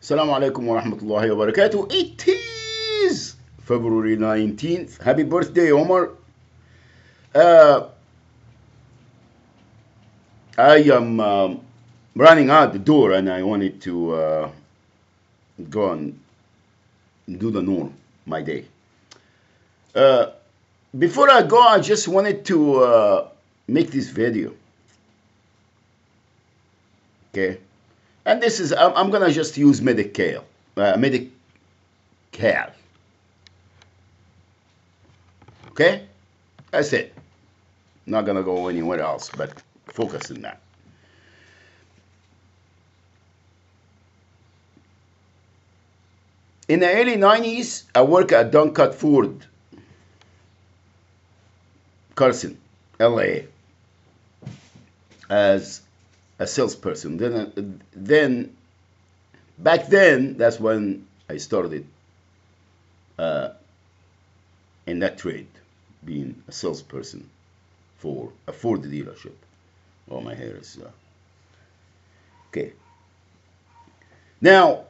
Assalamu alaikum wa rahmatullahi wa barakatuh. It is February 19th. Happy birthday, Omar. Uh, I am running out the door and I wanted to go and do the norm, my day. Uh, Before I go, I just wanted to make this video. Okay? And this is, I'm going to just use Medi-Cal. Medi-Cal. Okay? That's it. Not going to go anywhere else, but focus on that. In the early 90s, I worked at Duncat Ford, Carson, LA, as a salesperson. Then back then, that's when I started in that trade, being a salesperson for a Ford dealership. Oh, my hair is okay. Now,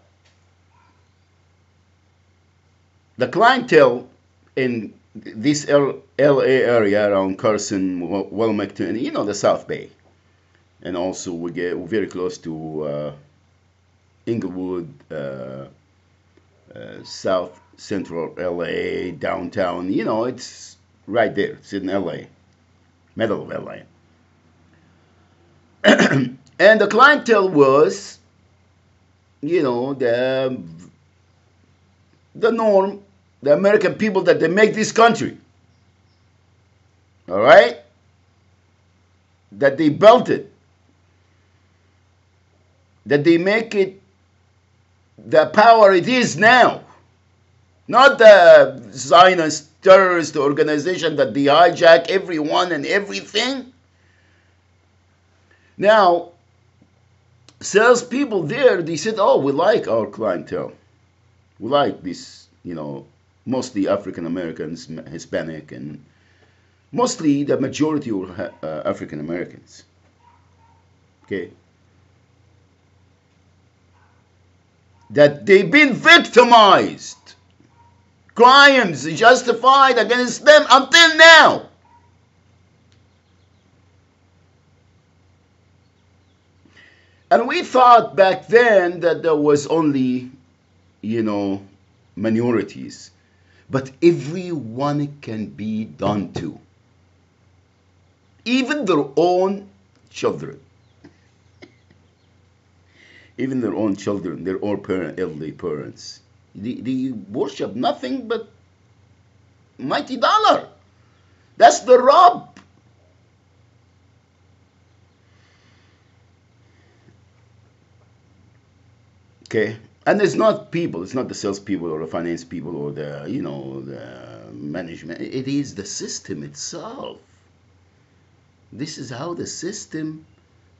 the clientele in this LA area around Carson, Wilmington, the South Bay. And also we get very close to Inglewood, South Central LA, downtown. It's right there. It's in LA, middle of LA. And the clientele was, the norm, the American people that they make this country. All right? That they built it. That they make it the power it is now. Not the Zionist terrorist organization that they hijack everyone and everything. Now, salespeople there, they said, oh, we like our clientele. We like this, mostly African Americans, Hispanic, and mostly the majority were African Americans. Okay? That they've been victimized. Crimes justified against them until now. And we thought back then that there was only, minorities. But everyone can be done to. Even their own children. Even their own children, their own elderly parents. They worship nothing but mighty dollar. That's the rub. Okay? And it's not people, it's not the salespeople or the finance people or the, the management. It is the system itself. This is how the system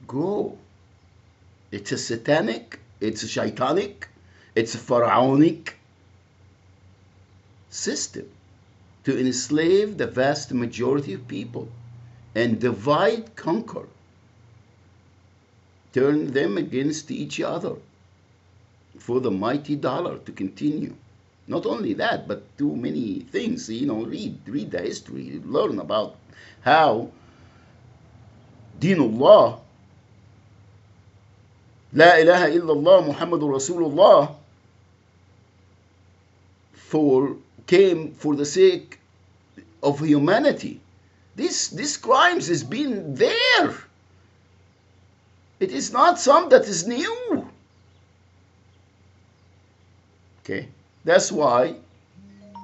grows. It's a satanic, it's a shaitanic, it's a pharaonic system to enslave the vast majority of people and divide, conquer, turn them against each other for the mighty dollar to continue. Not only that, but too many things, read the history, learn about how Dinullah, La ilaha illallah Muhammadur Rasulullah, came for the sake of humanity. This crimes has been there. It is not some that is new. Okay? That's why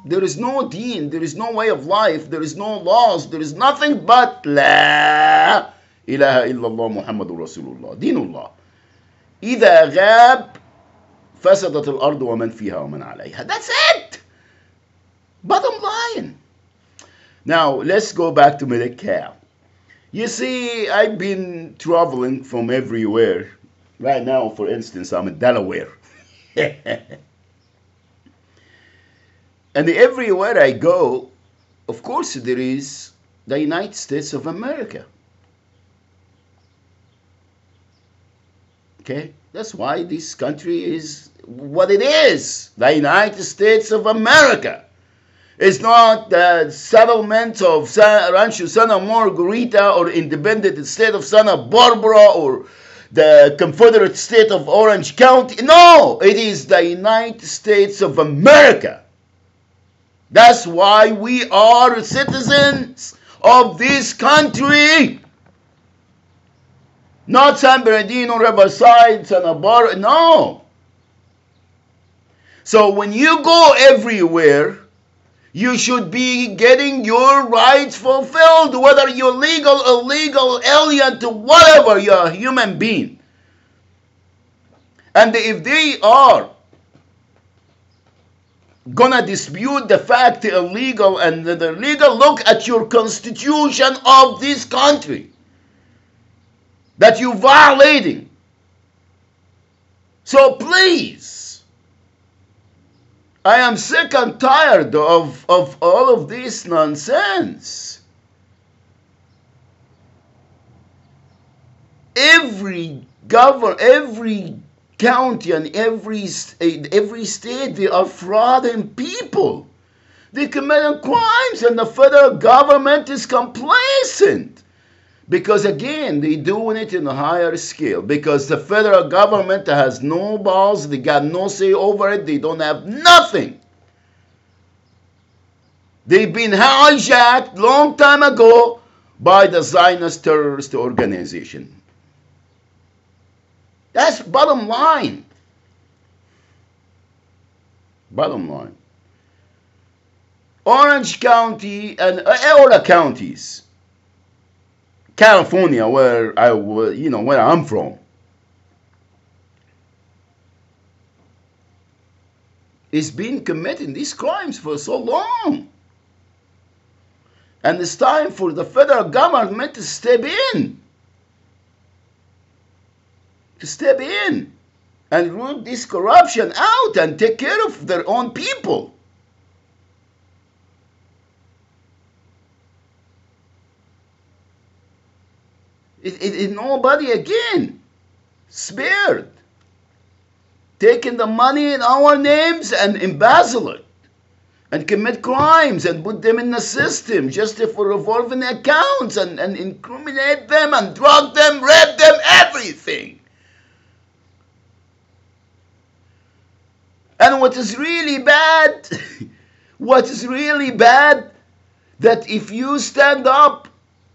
there is no deen, there is no way of life, there is no laws, there is nothing but La ilaha illallah Muhammadur Rasulullah, Dinullah. إذا غاب فسدت الأرض ومن فيها ومن عليها. That's it. Bottom line. Now, let's go back to Medi-Cal. You see, I've been traveling from everywhere. Right now, for instance, I'm in Delaware. And everywhere I go, of course, there is the United States of America. Okay? That's why this country is what it is, the United States of America. It's not the settlement of Rancho Santa Margarita or independent state of Santa Barbara or the Confederate state of Orange County. No, it is the United States of America. That's why we are citizens of this country. Not San Bernardino, Riverside, Santa Barbara. No. So when you go everywhere, you should be getting your rights fulfilled, whether you're legal, illegal, alien, to whatever, you're a human being. And if they are gonna dispute the fact illegal and the legal, look at your constitution of this country that you're violating. So please, I am sick and tired of all of this nonsense. Every county and every state, they are frauding people. They committing crimes and the federal government is complacent. Because again, they're doing it in a higher scale. Because the federal government has no balls, they got no say over it, they don't have nothing. They've been hijacked long time ago by the Zionist terrorist organization. That's bottom line. Bottom line. Orange County and all the counties, California, where I'm from, is been committing these crimes for so long. And it's time for the federal government to step in. To step in and root this corruption out and take care of their own people. Nobody again spared. Taking the money in our names and embezzle it and commit crimes and put them in the system just for revolving accounts and incriminate them and drug them, rape them, everything. And what is really bad, that if you stand up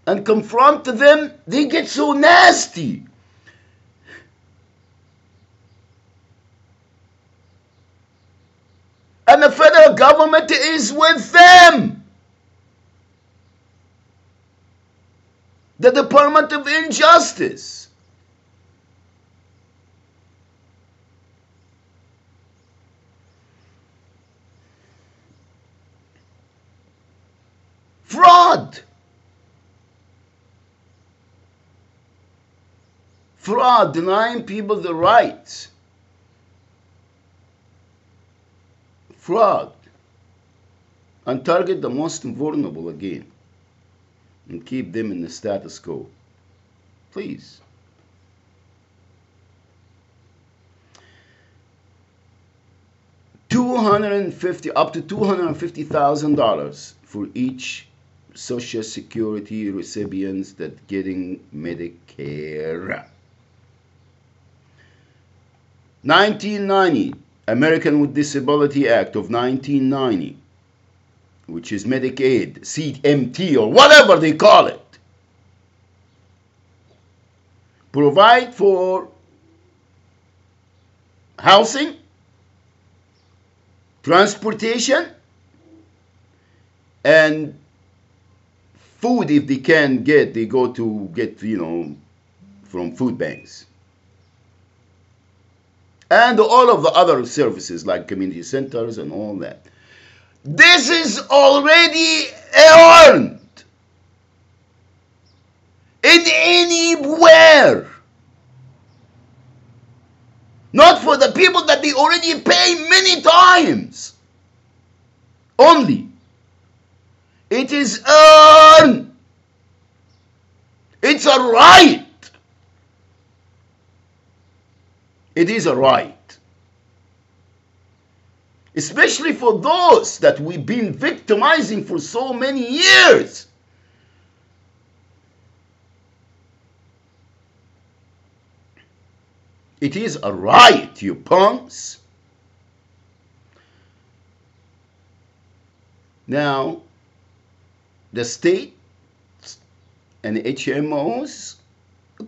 and confront them, they get so nasty. And the federal government is with them. The Department of Injustice. Fraud. Fraud, denying people the rights. Fraud. And target the most vulnerable again. And keep them in the status quo. Please. Up to $250,000 for each Social Security recipients that getting Medicare. 1990, American with Disability Act of 1990, which is Medicaid, CMT, or whatever they call it, provide for housing, transportation, and food. If they can get, they go to get, from food banks. And all of the other services like community centers and all that. This is already earned in anywhere. Not for the people that they already pay many times. Only. It is earned. It's a right. It is a right. especially for those that we've been victimizing for so many years. It is a riot, you punks. Now, the state and HMOs,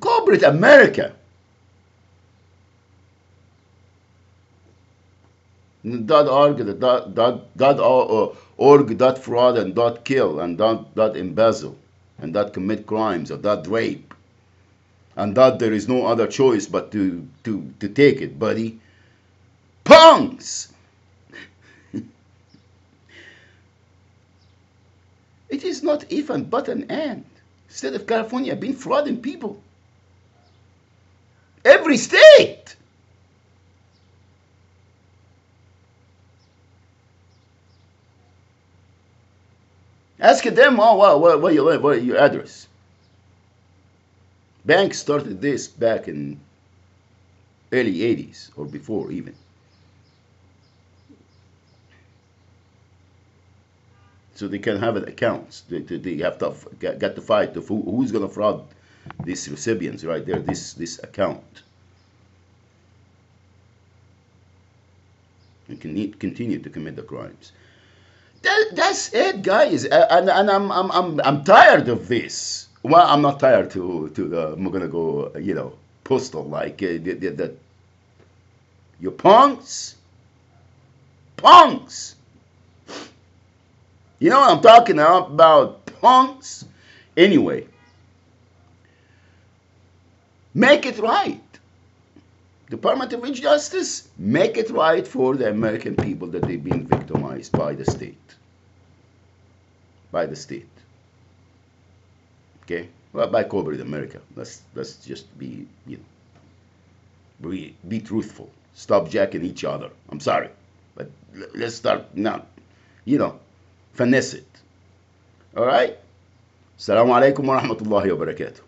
corporate America, .org, .org, .fraud, and .kill, and .embezzle, and .commit crimes, or .rape, and there is no other choice but to take it, buddy. Punks! It is not even but an and. State of California been frauding people. Every state. Ask them, oh, where you live, what your address? Banks started this back in early 80s or before even. So they can have accounts. They have to get to fight of who's going to fraud these recipients right there, this account. And can continue to commit the crimes. That's it, guys. And I'm tired of this. Well, I'm not tired I'm gonna go, postal like that. You punks. You know what I'm talking about, punks? Anyway, make it right. Department of Justice, make it right for the American people that they've been victimized by the state. Okay? Well, by corporate America. Let's just be, be truthful. Stop jacking each other. I'm sorry. But let's start now, finesse it. All right? Assalamu alaikum wa rahmatullahi wa barakatuh.